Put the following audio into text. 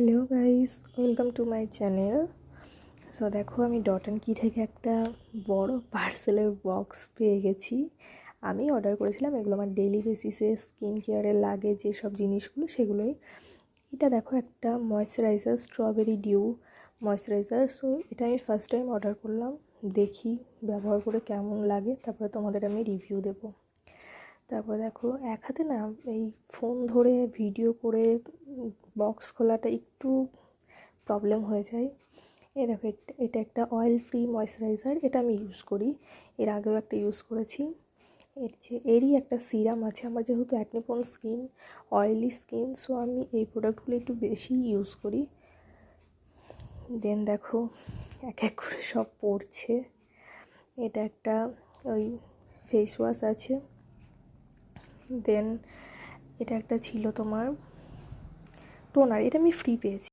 Hello guys, welcome to my channel. So দেখো, আমি dot and কি থেকে একটা বড় পার্সেলের বক্স পেয়ে গেছি। আমি অর্ডার করেছিলাম এগুলো আমার ডেইলি বেসিসে স্কিন কেয়ারে লাগে যেসব জিনিসগুলো সেগুলোই। এটা দেখো, একটা moisturiser, strawberry dew moisturiser. So এটা আমি ফার্স্ট টাইম অর্ডার করলাম, দেখি ব্যবহার করে কেমন লাগে, তারপরে তোমাদের আমি রিভিউ দেবো। তারপর দেখো, এক হাতে না এই ফোন ধরে ভিডিও করে বক্স খোলাটা একটু প্রবলেম হয়ে যায়। এই দেখো, এটা একটা অয়েল ফ্রি ময়শ্চারাইজার, এটা আমি ইউজ করি, এর আগেও একটা ইউজ করেছি। এরই একটা সিরাম আছে, আমার যেহেতু acne-prone skin, oily skin, so আমি এই প্রোডাক্টগুলো একটু বেশি ইউজ করি। দেন দেখো, এক এক করে সব পড়ছে। এটা একটা ওই ফেস ওয়াশ আছে। দেন এটা একটা ছিল তোমার টোনার, এটা আমি ফ্রি পেয়েছি।